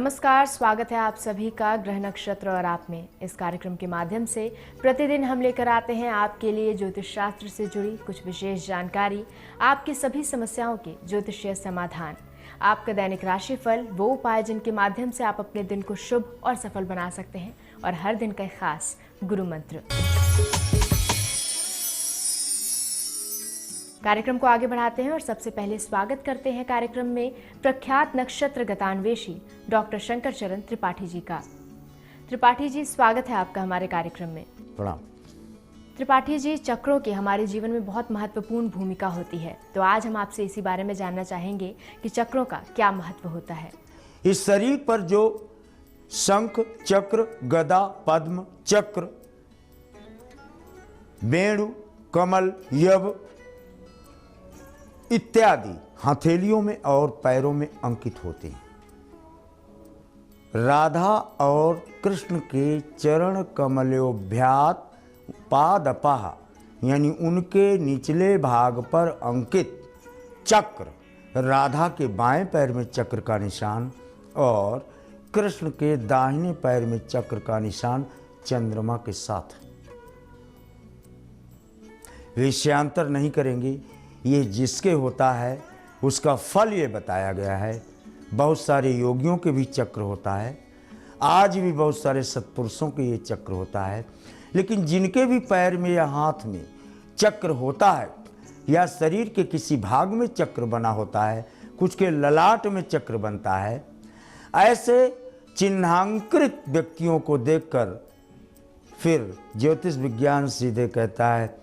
नमस्कार, स्वागत है आप सभी का ग्रह नक्षत्र और आप में। इस कार्यक्रम के माध्यम से प्रतिदिन हम लेकर आते हैं आपके लिए ज्योतिष शास्त्र से जुड़ी कुछ विशेष जानकारी, आपकी सभी समस्याओं के ज्योतिषीय समाधान, आपका दैनिक राशिफल, वो उपाय जिनके माध्यम से आप अपने दिन को शुभ और सफल बना सकते हैं, और हर दिन का खास गुरु मंत्र। कार्यक्रम को आगे बढ़ाते हैं और सबसे पहले स्वागत करते हैं कार्यक्रम में प्रख्यात नक्षत्र गतान्वेषी डॉक्टर शंकर चरण त्रिपाठी जी का। त्रिपाठी जी, स्वागत है आपका हमारे कार्यक्रम में। प्रणाम। त्रिपाठी जी, चक्रों की हमारे जीवन में बहुत महत्वपूर्ण भूमिका होती है, तो आज हम आपसे इसी बारे में जानना चाहेंगे कि चक्रों का क्या महत्व होता है। इस शरीर पर जो शंख, चक्र, गदा, पद्म, चक्र, वेणु, कमल, यव इत्यादि हथेलियों में और पैरों में अंकित होते हैं, राधा और कृष्ण के चरण कमलोभ्यात पादपः यानी उनके निचले भाग पर अंकित चक्र, राधा के बाएं पैर में चक्र का निशान और कृष्ण के दाहिने पैर में चक्र का निशान चंद्रमा के साथ। विषयांतर नहीं करेंगे, ये जिसके होता है उसका फल ये बताया गया है। बहुत सारे योगियों के भी चक्र होता है, आज भी बहुत सारे सत्पुरुषों के ये चक्र होता है, लेकिन जिनके भी पैर में या हाथ में चक्र होता है या शरीर के किसी भाग में चक्र बना होता है, कुछ के ललाट में चक्र बनता है, ऐसे चिन्हांकृत व्यक्तियों को देखकर फिर ज्योतिष विज्ञान सीधे कहता है,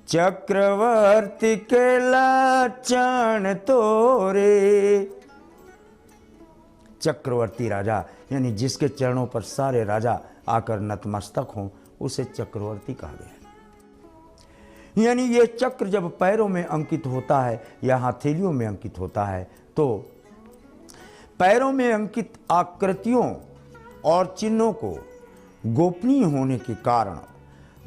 चक्रवर्ती के लक्षण तोरे। चक्रवर्ती राजा यानी जिसके चरणों पर सारे राजा आकर नतमस्तक हों, उसे चक्रवर्ती कहा गया। यानी ये चक्र जब पैरों में अंकित होता है या हथेलियों में अंकित होता है, तो पैरों में अंकित आकृतियों और चिन्हों को गोपनीय होने के कारण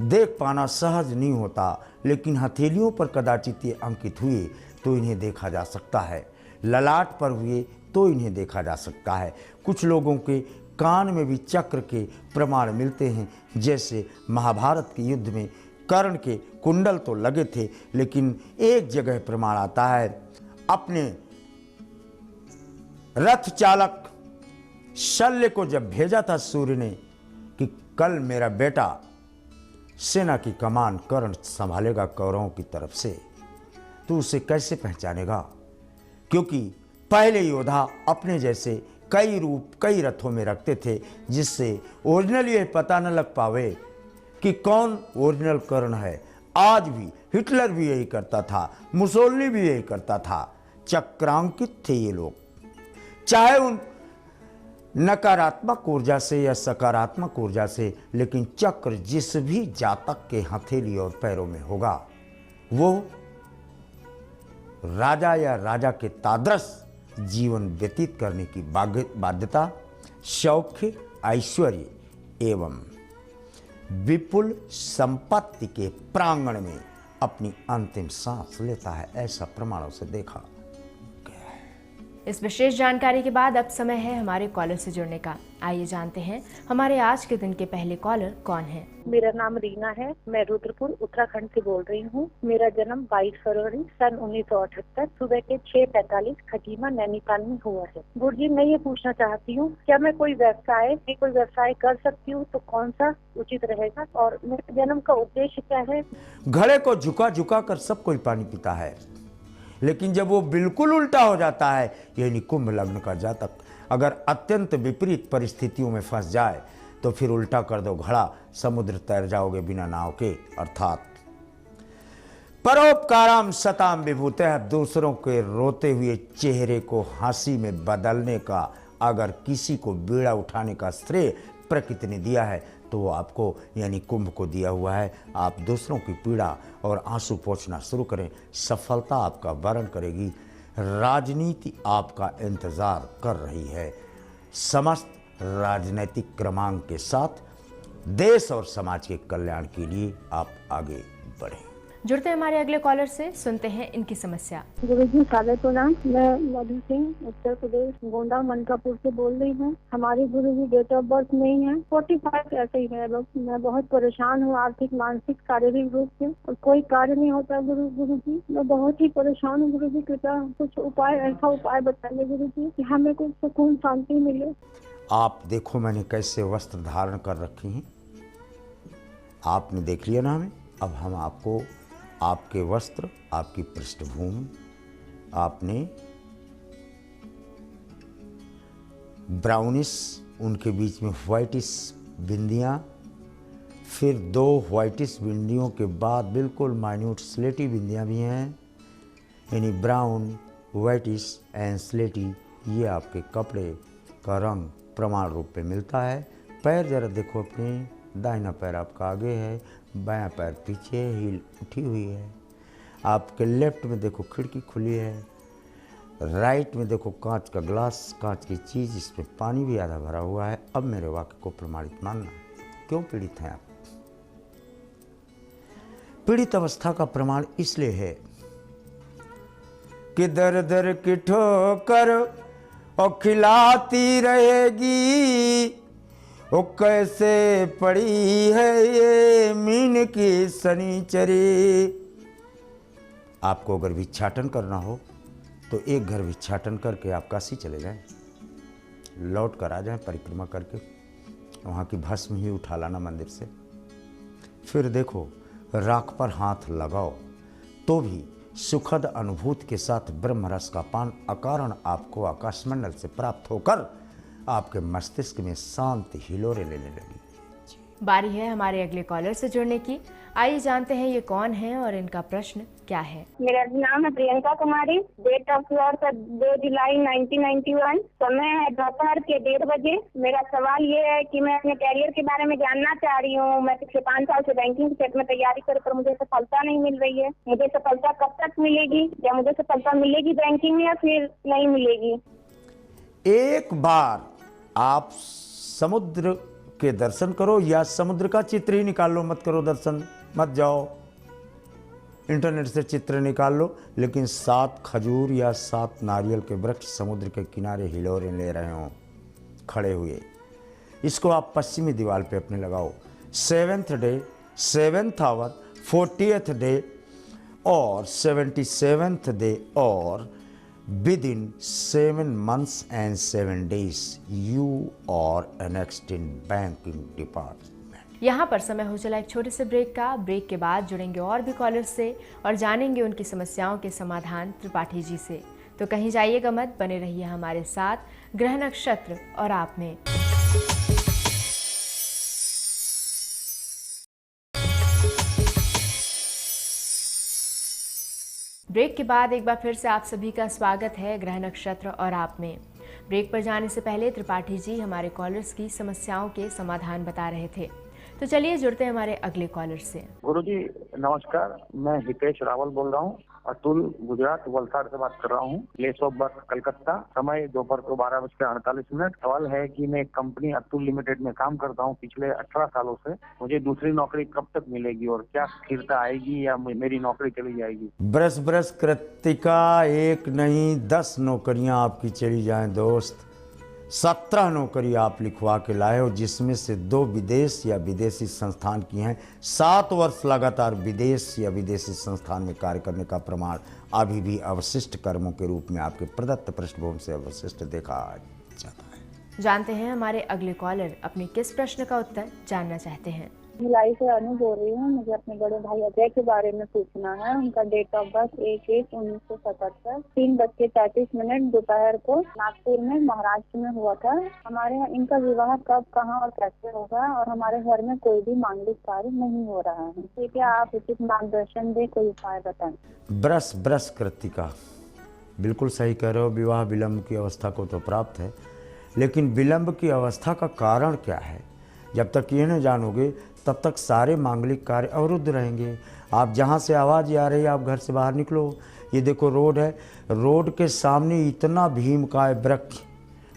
देख पाना सहज नहीं होता, लेकिन हथेलियों पर कदाचित ये अंकित हुए तो इन्हें देखा जा सकता है, ललाट पर हुए तो इन्हें देखा जा सकता है। कुछ लोगों के कान में भी चक्र के प्रमाण मिलते हैं, जैसे महाभारत के युद्ध में कर्ण के कुंडल तो लगे थे, लेकिन एक जगह प्रमाण आता है, अपने रथ चालक शल्य को जब भेजा था सूर्य ने कि कल मेरा बेटा सेना की कमान कर्ण संभालेगा कौरवों की तरफ से, तो उसे कैसे पहचानेगा? क्योंकि पहले योद्धा अपने जैसे कई रूप कई रथों में रखते थे, जिससे ओरिजिनल ये पता न लग पावे कि कौन ओरिजिनल कर्ण है। आज भी हिटलर भी यही करता था, मुसोलिनी भी यही करता था। चक्रांकित थे ये लोग, चाहे उन नकारात्मक ऊर्जा से या सकारात्मक ऊर्जा से, लेकिन चक्र जिस भी जातक के हथेली और पैरों में होगा, वो राजा या राजा के तादृश जीवन व्यतीत करने की बाध्यता, सौख्य, ऐश्वर्य एवं विपुल संपत्ति के प्रांगण में अपनी अंतिम सांस लेता है, ऐसा प्रमाणों से देखा। इस विशेष जानकारी के बाद अब समय है हमारे कॉलर से जुड़ने का। आइए जानते हैं हमारे आज के दिन के पहले कॉलर कौन है। मेरा नाम रीना है, मैं रुद्रपुर उत्तराखंड से बोल रही हूँ। मेरा जन्म 22 फरवरी सन 1978 सुबह के 6:45 खटीमा नैनीताल में हुआ है। गुरुजी, मैं ये पूछना चाहती हूँ, क्या मैं कोई व्यवसाय कर सकती हूँ, तो कौन सा उचित रहेगा, और मेरे जन्म का उद्देश्य क्या है? घड़े को झुका झुका कर सब कोई पानी पीता है, लेकिन जब वो बिल्कुल उल्टा हो जाता है, यानी कुंभ लग्न का जातक अगर अत्यंत विपरीत परिस्थितियों में फंस जाए, तो फिर उल्टा कर दो घड़ा, समुद्र तैर जाओगे बिना नाव के। अर्थात परोपकारम सताम विभूतः, दूसरों के रोते हुए चेहरे को हंसी में बदलने का अगर किसी को बीड़ा उठाने का श्रेय प्रकृति ने दिया है, तो वो आपको यानी कुंभ को दिया हुआ है। आप दूसरों की पीड़ा और आंसू पोंछना शुरू करें, सफलता आपका वरण करेगी। राजनीति आपका इंतजार कर रही है। समस्त राजनीतिक क्रमांक के साथ देश और समाज के कल्याण के लिए आप आगे बढ़ें। जुड़ते हैं हमारे अगले कॉलर से, सुनते हैं इनकी समस्या। गुरुजी सादर प्रणाम। मैं मधु सिंह उत्तर प्रदेश गोंडा मनकापुर से बोल रही हूँ। हमारी गुरुजी डेट ऑफ बर्थ नहीं है, 45 ऐसे ही है। बस मैं बहुत परेशान हूँ, आर्थिक मानसिक शारीरिक रूप से, और कोई कार्य नहीं होता। गुरुजी मैं बहुत ही परेशान हूँ। गुरुजी कृपया कुछ उपाय, ऐसा उपाय बताइए गुरुजी कि हमें कुछ सुकून शांति मिले। आप देखो मैंने कैसे वस्त्र धारण कर रखे हैं, आपने देख लिया ना हमें। अब हम आपको आपके वस्त्र, आपकी पृष्ठभूमि, आपने ब्राउनिश, उनके बीच में व्हाइटिश बिंदियाँ, फिर 2 व्हाइटिश बिंदियों के बाद बिल्कुल माइन्यूट स्लेटी बिंदियाँ भी हैं, यानी ब्राउन, व्हाइटिश एंड स्लेटी। ये आपके कपड़े का रंग प्रमाण रूप में मिलता है। पैर जरा देखो अपने, दाहिना पैर आपका आगे है, बायां पैर पीछे, हील उठी हुई है। आपके लेफ्ट में देखो खिड़की खुली है, राइट में देखो कांच का ग्लास, कांच की चीज़, इसमें पानी भी आधा भरा हुआ है। अब मेरे वाक्य को प्रमाणित मानना। क्यों पीड़ित हैं आप? पीड़ित अवस्था का प्रमाण इसलिए है कि दर दर की ठोकर और खिलाती रहेगी, वो कैसे पड़ी है ये मीन की शनिचरी। आपको अगर भिक्षाटन करना हो तो एक घर भिक्षाटन करके आप काशी चले जाएं, लौट कर आ जाएं परिक्रमा करके, वहाँ की भस्म ही उठा लाना मंदिर से। फिर देखो राख पर हाथ लगाओ तो भी सुखद अनुभूति के साथ ब्रह्म रस का पान अकारण आपको आकाशमंडल से प्राप्त होकर आपके मस्तिष्क में शांति हिलोरे लेने लगी। बारी है हमारे अगले कॉलर से जुड़ने की। आइए जानते हैं ये कौन है और इनका प्रश्न क्या है। मेरा नाम है Priyanka Kumari. Date of birth 2 जुलाई 1991। समय है दोपहर के 1:30 बजे। मेरा सवाल ये है कि मैं अपने कैरियर के बारे में जानना चाह रही हूँ। मैं पिछले 5 साल से बैंकिंग के क्षेत्र में तैयारी कर, पर मुझे सफलता नहीं मिल रही है। मुझे सफलता कब तक मिलेगी? क्या मुझे सफलता मिलेगी बैंकिंग में या फिर नहीं मिलेगी? एक बार आप समुद्र के दर्शन करो, या समुद्र का चित्र ही निकाल लो, मत करो दर्शन, मत जाओ इंटरनेट से चित्र निकाल लो, लेकिन 7 खजूर या 7 नारियल के वृक्ष समुद्र के किनारे हिलोरे ले रहे हों खड़े हुए, इसको आप पश्चिमी दीवार पे अपने लगाओ। 7th day, 7th our, 40th day और 77th डे और within 7 months and 7 days you are annexed in banking department। यहाँ पर समय हो चला एक छोटे से ब्रेक का। ब्रेक के बाद जुड़ेंगे और भी कॉलर से और जानेंगे उनकी समस्याओं के समाधान त्रिपाठी जी से। तो कहीं जाइएगा मत, बने रहिए हमारे साथ ग्रह नक्षत्र और आप में। ब्रेक के बाद एक बार फिर से आप सभी का स्वागत है ग्रह नक्षत्र और आप में। ब्रेक पर जाने से पहले त्रिपाठी जी हमारे कॉलर्स की समस्याओं के समाधान बता रहे थे। तो चलिए जुड़ते हैं हमारे अगले कॉलर से। गुरुजी नमस्कार, मैं हितेश रावल बोल रहा हूँ। अतुल गुजरात वलसाड़ से बात कर रहा हूँ। Place of birth Calcutta. समय दोपहर को 12:48। सवाल है कि मैं कंपनी अतुल लिमिटेड में काम करता हूँ पिछले 18 सालों से। मुझे दूसरी नौकरी कब तक मिलेगी और क्या स्थिरता आएगी या मेरी नौकरी चली जाएगी? बरस बरस कृतिका, 1 नहीं 10 नौकरियां आपकी चली जाएं दोस्त। 17 नौकरी आप लिखवा के लाए हो, जिसमें से 2 विदेश या विदेशी संस्थान की हैं। 7 वर्ष लगातार विदेश या विदेशी संस्थान में कार्य करने का प्रमाण अभी भी अवशिष्ट कर्मों के रूप में आपके प्रदत्त पृष्ठभूमि से अवशिष्ट देखा जाता है। जानते हैं हमारे अगले कॉलर अपने किस प्रश्न का उत्तर जानना चाहते हैं। भिलाई से अनु बोल रही हूँ। मुझे अपने बड़े भाई अजय के बारे में पूछना है। उनका डेट ऑफ बर्थ 1/1/1977, 3:35 दोपहर को नागपुर में महाराष्ट्र में हुआ था। हमारे यहाँ इनका विवाह कब, कहाँ और कैसे होगा, और हमारे घर में कोई भी मांगलिक कार्य नहीं हो रहा है। ठीक है, आप उचित मार्गदर्शन दे, कोई उपाय बताएं। बरस बरस कृतिका, बिल्कुल सही कह रहे हो। विवाह विलंब की अवस्था को तो प्राप्त है, लेकिन विलंब की अवस्था का कारण क्या है, जब तक ये न जानोगे तब तक सारे मांगलिक कार्य अवरुद्ध रहेंगे। आप जहाँ से आवाज़ आ रही है आप घर से बाहर निकलो। ये देखो रोड है, रोड के सामने इतना भीमकाय वृक्ष,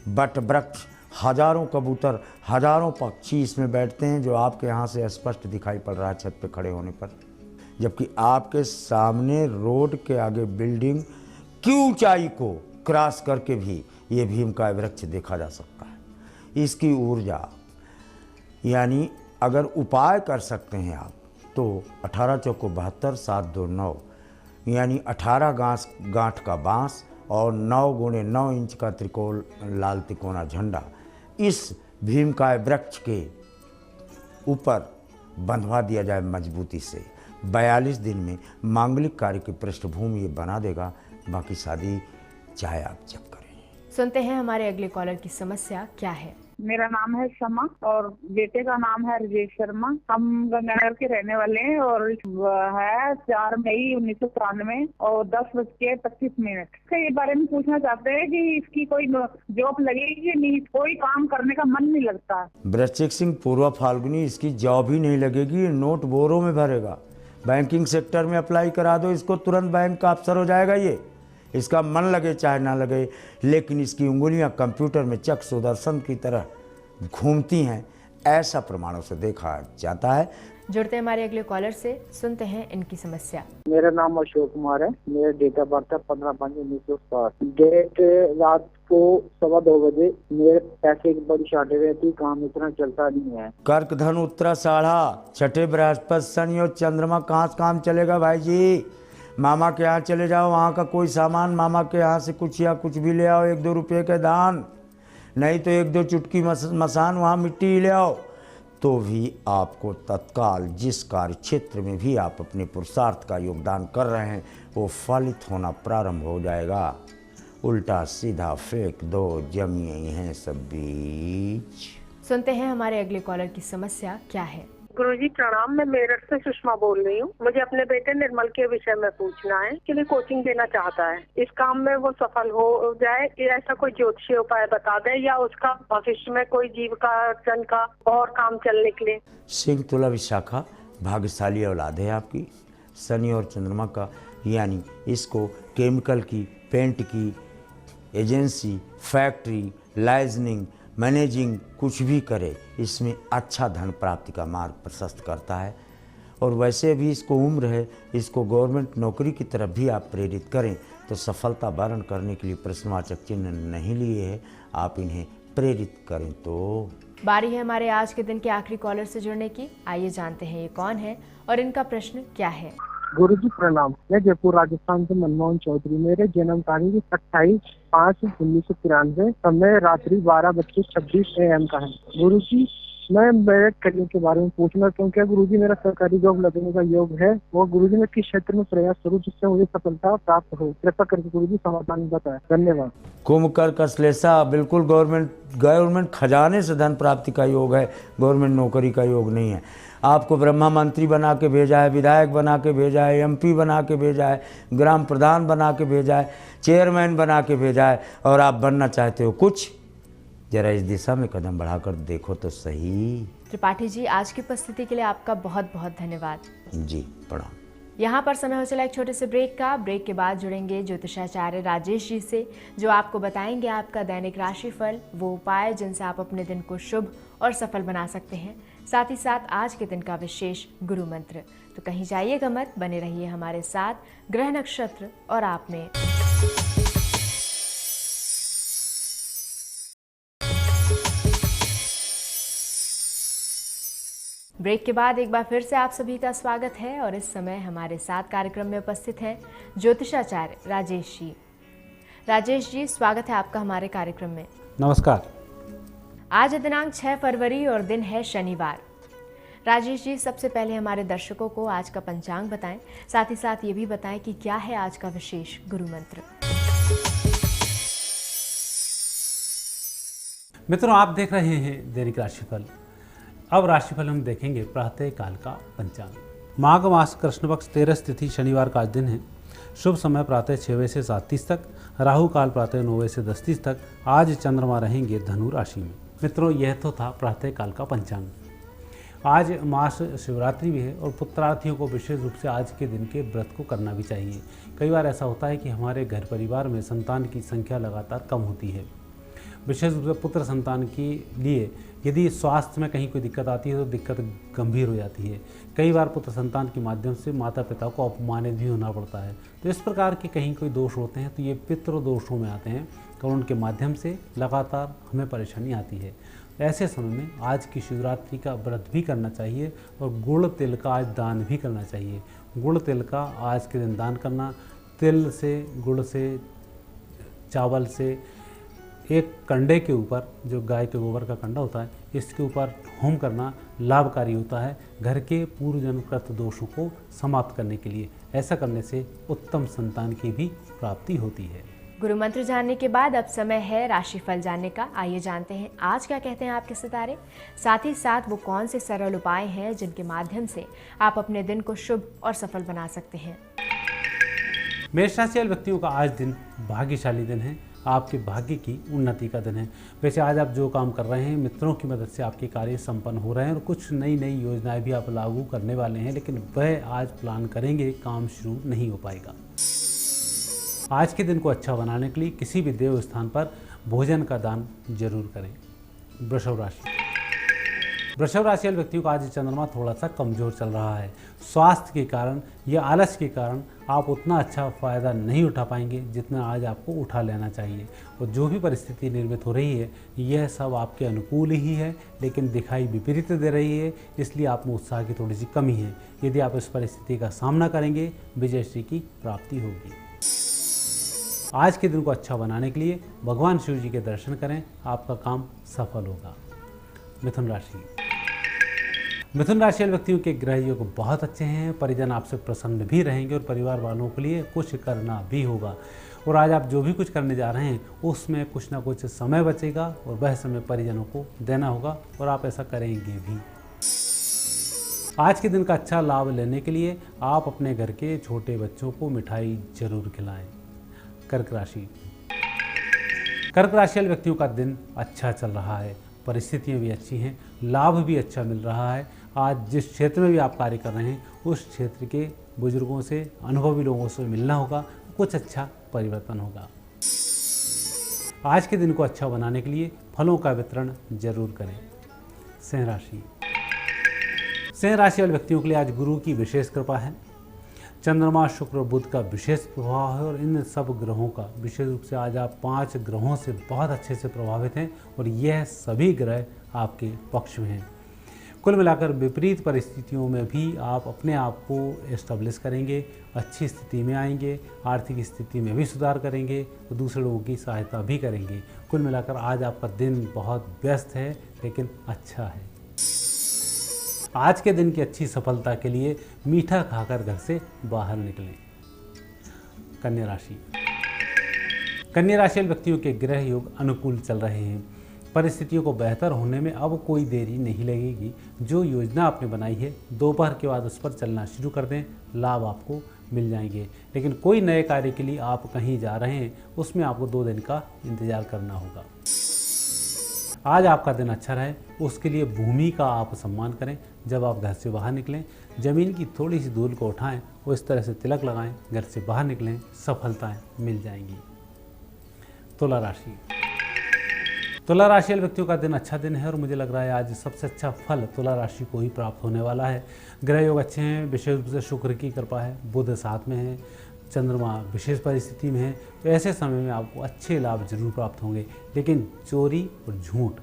बट वृक्ष, हजारों कबूतर, हजारों पक्षी इसमें बैठते हैं, जो आपके यहाँ से स्पष्ट दिखाई पड़ रहा है छत पे खड़े होने पर। जबकि आपके सामने रोड के आगे बिल्डिंग की ऊंचाई को क्रॉस करके भी ये भीमकाय वृक्ष देखा जा सकता है। इसकी ऊर्जा यानी अगर उपाय कर सकते हैं आप तो 18 चौको 72 7 2 9 यानी 18 गांठ का बांस और 9 गुणे 9 इंच का त्रिकोण लाल तिकोना झंडा इस भीमकाय वृक्ष के ऊपर बंधवा दिया जाए मजबूती से। 42 दिन में मांगलिक कार्य की पृष्ठभूमि ये बना देगा। बाकी शादी चाहे आप जब करें। सुनते हैं हमारे अगले कॉलर की समस्या क्या है। मेरा नाम है समा और बेटे का नाम है राजेश शर्मा। हम गंगानगर के रहने वाले हैं और है 4 मई 1993 और 10:25। इसके बारे में पूछना चाहते हैं कि इसकी कोई जॉब लगेगी कि नहीं, कोई काम करने का मन नहीं लगता। वृश्चिक सिंह पूर्वा फाल्गुनी, इसकी जॉब ही नहीं लगेगी, नोट बोरों में भरेगा। बैंकिंग सेक्टर में अप्लाई करा दो इसको, तुरंत बैंक का अफसर हो जाएगा ये। इसका मन लगे चाहे ना लगे, लेकिन इसकी उंगलियां कंप्यूटर में चक सुदर्शन की तरह घूमती हैं, ऐसा प्रमाणों से देखा जाता है। जुड़ते हैं हमारे अगले कॉलर से, सुनते हैं इनकी समस्या। मेरा नाम अशोक कुमार है। मेरा डेट ऑफ बर्थ है 15/5/1960। डेट रात को 2:15 बजे। मेरे पैसे की बड़ी शॉर्टेज रहती, काम इतना चलता नहीं है। कर्क धन उत्तराषाढ़ा, छठे बृहस्पति शनि और चंद्रमा, कहाँ से काम चलेगा भाई जी। मामा के यहाँ चले जाओ, वहाँ का कोई सामान मामा के यहाँ से कुछ या कुछ भी ले आओ, 1-2 रुपये के दान, नहीं तो 1-2 चुटकी मसान वहाँ मिट्टी ले आओ, तो भी आपको तत्काल जिस कार्य क्षेत्र में भी आप अपने पुरुषार्थ का योगदान कर रहे हैं वो फलित होना प्रारंभ हो जाएगा। उल्टा सीधा फेंक दो, जमी हैं सब बीज। सुनते हैं हमारे अगले कॉलर की समस्या क्या है। गुरुजी प्रणाम, मैं मेरठ से सुषमा बोल रही हूँ। मुझे अपने बेटे निर्मल के विषय में पूछना है कि वो कोचिंग देना चाहता है, इस काम में वो सफल हो जाए, ऐसा कोई ज्योतिषीय उपाय बता दे या उसका भविष्य में कोई जीविकार्जन का और काम चलने के लिए। सिंह तुला विशाखा भाग्यशाली औलाद है आपकी, शनि और चंद्रमा का, यानी इसको केमिकल की, पेंट की एजेंसी, फैक्ट्री, लाइजनिंग, मैनेजिंग कुछ भी करे, इसमें अच्छा धन प्राप्ति का मार्ग प्रशस्त करता है। और वैसे भी इसको उम्र है, इसको गवर्नमेंट नौकरी की तरफ भी आप प्रेरित करें तो सफलता वर्ण करने के लिए प्रश्नवाचक चिन्ह नहीं लिए है, आप इन्हें प्रेरित करें तो। बारी है हमारे आज के दिन के आखिरी कॉलर से जुड़ने की। आइए जानते हैं ये कौन है और इनका प्रश्न क्या है। गुरुजी प्रणाम, मैं जयपुर राजस्थान से मनमोहन चौधरी। मेरे जन्म तारीख 28/5/1993, समय रात्रि 12:26 AM का है। गुरुजी मैं मेरे करियर के बारे में पूछना चाहूँ, क्या गुरुजी मेरा सरकारी जॉब लगने का योग है, और गुरुजी मैं किस क्षेत्र में प्रयास करूँ जिससे मुझे सफलता प्राप्त हो, कृपा करके गुरुजी समाधान बताएं। धन्यवाद। कुंभ कर्क अश्लेषा, बिल्कुल गवर्नमेंट खजाने से धन प्राप्ति का योग है, गवर्नमेंट नौकरी का योग नहीं है। आपको ब्रह्मा मंत्री बना के भेजा है, विधायक बना के भेजा है, MP बना के भेजा है, ग्राम प्रधान बना के भेजा है, चेयरमैन बना के भेजा है, और आप बनना चाहते हो कुछ। जरा इस दिशा में कदम बढ़ाकर देखो तो सही। त्रिपाठी जी, आज की उपस्थिति के लिए आपका बहुत बहुत धन्यवाद। जी प्रणाम। यहाँ पर समय हो चला एक छोटे से ब्रेक का। ब्रेक के बाद जुड़ेंगे ज्योतिषाचार्य राजेश जी से, जो आपको बताएंगे आपका दैनिक राशिफल, वो उपाय जिनसे आप अपने दिन को शुभ और सफल बना सकते हैं, साथ ही साथ आज के दिन का विशेष गुरु मंत्र। तो कहीं जाइएगा मत, बने रहिए हमारे साथ ग्रह नक्षत्र और आप में। ब्रेक के बाद एक बार फिर से आप सभी का स्वागत है और इस समय हमारे साथ कार्यक्रम में उपस्थित हैं ज्योतिषाचार्य राजेश जी। राजेश जी, स्वागत है आपका हमारे कार्यक्रम में। नमस्कार। आज दिनांक 6 फरवरी और दिन है शनिवार। राजेश जी, सबसे पहले हमारे दर्शकों को आज का पंचांग बताएं, साथ ही साथ ये भी बताएं कि क्या है आज का विशेष गुरु मंत्र। मित्रों, आप देख रहे हैं दैनिक राशिफल। अब राशिफल हम देखेंगे प्रातः काल का पंचांग। माघ मास कृष्ण पक्ष 13 तिथि शनिवार का आज दिन है। शुभ समय प्रातः 6 बजे से 7:30 तक, राहु काल प्रातः 9 बजे से 10:30 तक। आज चंद्रमा रहेंगे धनु राशि में। मित्रों, यह तो था प्रातः काल का पंचांग। आज मास शिवरात्रि भी है और पुत्रार्थियों को विशेष रूप से आज के दिन के व्रत को करना भी चाहिए। कई बार ऐसा होता है कि हमारे घर परिवार में संतान की संख्या लगातार कम होती है। विशेष रूप से पुत्र संतान के लिए यदि स्वास्थ्य में कहीं कोई दिक्कत आती है तो दिक्कत गंभीर हो जाती है। कई बार पुत्र संतान के माध्यम से माता पिता को अपमानित भी होना पड़ता है। तो इस प्रकार के कहीं कोई दोष होते हैं तो ये पितृ दोषों में आते हैं और उनके माध्यम से लगातार हमें परेशानी आती है। ऐसे समय में आज की शिवरात्रि का व्रत भी करना चाहिए और गुड़ तिल का आज दान भी करना चाहिए। गुड़ तिल का आज के दिन दान करना, तिल से, गुड़ से, चावल से एक कंडे के ऊपर, जो गाय के गोबर का कंडा होता है, इसके ऊपर होम करना लाभकारी होता है घर के पूर्व जन्मकृत दोषों को समाप्त करने के लिए। ऐसा करने से उत्तम संतान की भी प्राप्ति होती है। गुरु मंत्र जानने के बाद अब समय है राशिफल जानने का। आइए जानते हैं आज क्या कहते हैं आपके सितारे। साथ ही साथ वो कौन से सरल उपाय हैं जिनके माध्यम से आप अपने दिन को शुभ और सफल बना सकते हैं। मेष राशि वाले व्यक्तियों का आज दिन भाग्यशाली दिन है। आपके भाग्य की उन्नति का दिन है। वैसे आज आप जो काम कर रहे हैं, मित्रों की मदद से आपके कार्य संपन्न हो रहे हैं और कुछ नई नई योजनाएं भी आप लागू करने वाले हैं, लेकिन वह आज प्लान करेंगे, काम शुरू नहीं हो पाएगा। आज के दिन को अच्छा बनाने के लिए किसी भी देव स्थान पर भोजन का दान जरूर करें। वृषभ राशि वाले व्यक्तियों का आज चंद्रमा थोड़ा सा कमजोर चल रहा है। स्वास्थ्य के कारण या आलस के कारण आप उतना अच्छा फायदा नहीं उठा पाएंगे जितना आज आपको उठा लेना चाहिए। और जो भी परिस्थिति निर्मित हो रही है यह सब आपके अनुकूल ही है, लेकिन दिखाई विपरीत दे रही है, इसलिए आप में उत्साह की थोड़ी सी कमी है। यदि आप इस परिस्थिति का सामना करेंगे, विजयश्री की प्राप्ति होगी। आज के दिन को अच्छा बनाने के लिए भगवान शिव जी के दर्शन करें, आपका काम सफल होगा। मिथुन राशि वाले व्यक्तियों के ग्रह योग बहुत अच्छे हैं। परिजन आपसे प्रसन्न भी रहेंगे और परिवार वालों के लिए कुछ करना भी होगा। और आज आप जो भी कुछ करने जा रहे हैं उसमें कुछ ना कुछ समय बचेगा और वह समय परिजनों को देना होगा और आप ऐसा करेंगे भी। आज के दिन का अच्छा लाभ लेने के लिए आप अपने घर के छोटे बच्चों को मिठाई जरूर खिलाएं। कर्क राशि वाले व्यक्तियों का दिन अच्छा चल रहा है। परिस्थितियां भी अच्छी हैं, लाभ भी अच्छा मिल रहा है। आज जिस क्षेत्र में भी आप कार्य कर रहे हैं उस क्षेत्र के बुजुर्गों से, अनुभवी लोगों से मिलना होगा, कुछ अच्छा परिवर्तन होगा। आज के दिन को अच्छा बनाने के लिए फलों का वितरण जरूर करें। सिंह राशि वाले व्यक्तियों के लिए आज गुरु की विशेष कृपा है। चंद्रमा, शुक्र, बुध का विशेष प्रभाव है और इन सब ग्रहों का विशेष रूप से आज आप 5 ग्रहों से बहुत अच्छे से प्रभावित हैं और यह सभी ग्रह आपके पक्ष में हैं। कुल मिलाकर विपरीत परिस्थितियों में भी आप अपने आप को एस्टेब्लिश करेंगे, अच्छी स्थिति में आएंगे, आर्थिक स्थिति में भी सुधार करेंगे और दूसरे लोगों की सहायता भी करेंगे। कुल मिलाकर आज आपका दिन बहुत व्यस्त है लेकिन अच्छा है। आज के दिन की अच्छी सफलता के लिए मीठा खाकर घर से बाहर निकलें। कन्या राशि वाले व्यक्तियों के ग्रह योग अनुकूल चल रहे हैं। परिस्थितियों को बेहतर होने में अब कोई देरी नहीं लगेगी। जो योजना आपने बनाई है दोपहर के बाद उस पर चलना शुरू कर दें, लाभ आपको मिल जाएंगे। लेकिन कोई नए कार्य के लिए आप कहीं जा रहे हैं उसमें आपको 2 दिन का इंतजार करना होगा। आज आपका दिन अच्छा रहे उसके लिए भूमि का आप सम्मान करें। जब आप घर से बाहर निकलें, जमीन की थोड़ी सी धूल को उठाएं और इस तरह से तिलक लगाएं, घर से बाहर निकलें, सफलताएं मिल जाएंगी। तुला राशि वाले व्यक्तियों का दिन अच्छा दिन है और मुझे लग रहा है आज सबसे अच्छा फल तुला राशि को ही प्राप्त होने वाला है। ग्रह योग अच्छे हैं, विशेष रूप से शुक्र की कृपा है, बुध साथ में है, चंद्रमा विशेष परिस्थिति में है। तो ऐसे समय में आपको अच्छे लाभ जरूर प्राप्त होंगे, लेकिन चोरी और झूठ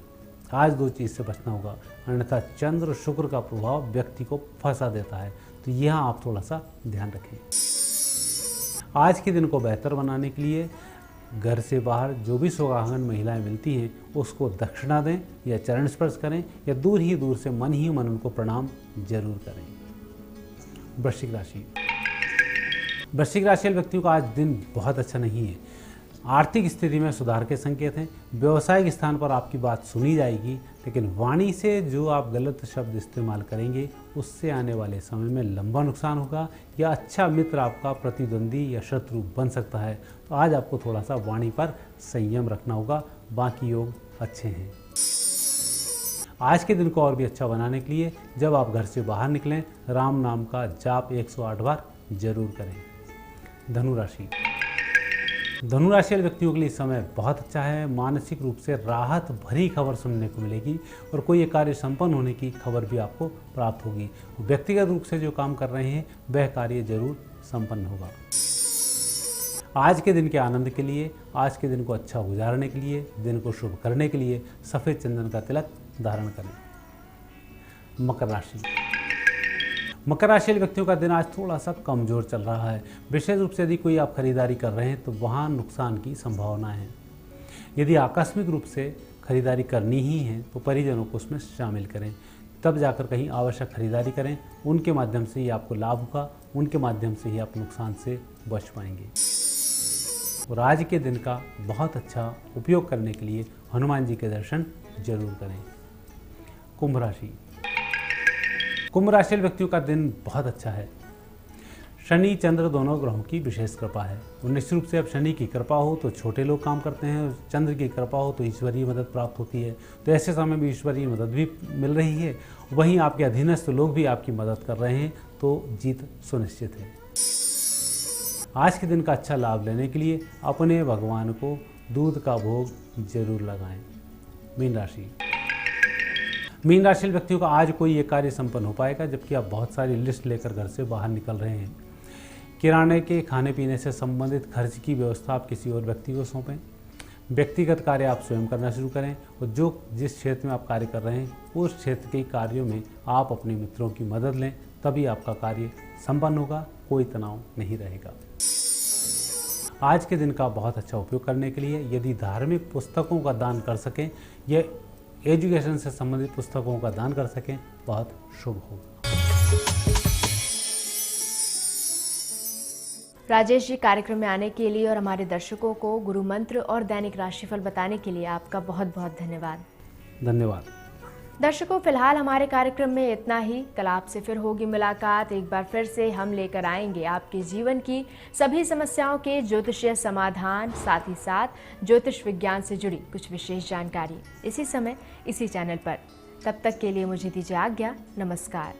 आज 2 चीज़ से बचना होगा, अन्यथा चंद्र और शुक्र का प्रभाव व्यक्ति को फंसा देता है। तो यहाँ आप थोड़ा सा ध्यान रखें। आज के दिन को बेहतर बनाने के लिए घर से बाहर जो भी सुहागन महिलाएं मिलती हैं उसको दक्षिणा दें या चरण स्पर्श करें या दूर से मन ही मन उनको प्रणाम जरूर करें। वृश्चिक राशि वाले व्यक्तियों का आज दिन बहुत अच्छा नहीं है। आर्थिक स्थिति में सुधार के संकेत हैं। व्यवसायिक स्थान पर आपकी बात सुनी जाएगी, लेकिन वाणी से जो आप गलत शब्द इस्तेमाल करेंगे उससे आने वाले समय में लंबा नुकसान होगा या अच्छा मित्र आपका प्रतिद्वंदी या शत्रु बन सकता है। तो आज आपको थोड़ा सा वाणी पर संयम रखना होगा, बाकी योग अच्छे हैं। आज के दिन को और भी अच्छा बनाने के लिए जब आप घर से बाहर निकलें, राम नाम का जाप 108 बार जरूर करें। धनु धनु राशि वाले व्यक्तियों के लिए इस समय बहुत अच्छा है। मानसिक रूप से राहत भरी खबर सुनने को मिलेगी और कोई एक कार्य संपन्न होने की खबर भी आपको प्राप्त होगी। व्यक्तिगत रूप से जो काम कर रहे हैं वह कार्य जरूर संपन्न होगा। आज के दिन के आनंद के लिए, आज के दिन को अच्छा गुजारने के लिए, दिन को शुभ करने के लिए सफ़ेद चंदन का तिलक धारण करें। मकर राशि। मकर राशि व्यक्तियों का दिन आज थोड़ा सा कमज़ोर चल रहा है। विशेष रूप से यदि कोई आप खरीदारी कर रहे हैं तो वहाँ नुकसान की संभावना है। यदि आकस्मिक रूप से खरीदारी करनी ही है तो परिजनों को उसमें शामिल करें, तब जाकर कहीं आवश्यक खरीदारी करें। उनके माध्यम से ही आपको लाभ होगा, उनके माध्यम से ही आप नुकसान से बच पाएंगे। और आज के दिन का बहुत अच्छा उपयोग करने के लिए हनुमान जी के दर्शन जरूर करें। कुंभ राशि। कुंभ राशि व्यक्तियों का दिन बहुत अच्छा है। शनि चंद्र दोनों ग्रहों की विशेष कृपा है और निश्चित रूप से अब शनि की कृपा हो तो छोटे लोग काम करते हैं और चंद्र की कृपा हो तो ईश्वरीय मदद प्राप्त होती है। तो ऐसे समय में ईश्वरीय मदद भी मिल रही है, वहीं आपके अधीनस्थ लोग भी आपकी मदद कर रहे हैं, तो जीत सुनिश्चित है। आज के दिन का अच्छा लाभ लेने के लिए अपने भगवान को दूध का भोग जरूर लगाएं। मीन राशि। मीन राशि व्यक्तियों का आज कोई एक कार्य संपन्न हो पाएगा, जबकि आप बहुत सारी लिस्ट लेकर घर से बाहर निकल रहे हैं। किराने के खाने पीने से संबंधित खर्च की व्यवस्था आप किसी और व्यक्ति को सौंपें। व्यक्तिगत कार्य आप स्वयं करना शुरू करें और जिस क्षेत्र में आप कार्य कर रहे हैं उस क्षेत्र के कार्यों में आप अपने मित्रों की मदद लें, तभी आपका कार्य संपन्न होगा, कोई तनाव नहीं रहेगा। आज के दिन का बहुत अच्छा उपयोग करने के लिए यदि धार्मिक पुस्तकों का दान कर सकें या एजुकेशन से संबंधित पुस्तकों का दान कर सकें, बहुत शुभ होगा। राजेश जी, कार्यक्रम में आने के लिए और हमारे दर्शकों को गुरु मंत्र और दैनिक राशिफल बताने के लिए आपका बहुत बहुत धन्यवाद। धन्यवाद। दर्शकों, फिलहाल हमारे कार्यक्रम में इतना ही। कल आपसे फिर होगी मुलाकात। एक बार फिर से हम लेकर आएंगे आपके जीवन की सभी समस्याओं के ज्योतिषीय समाधान, साथ ही साथ ज्योतिष विज्ञान से जुड़ी कुछ विशेष जानकारी इसी समय इसी चैनल पर। तब तक के लिए मुझे दीजिए आज्ञा। नमस्कार।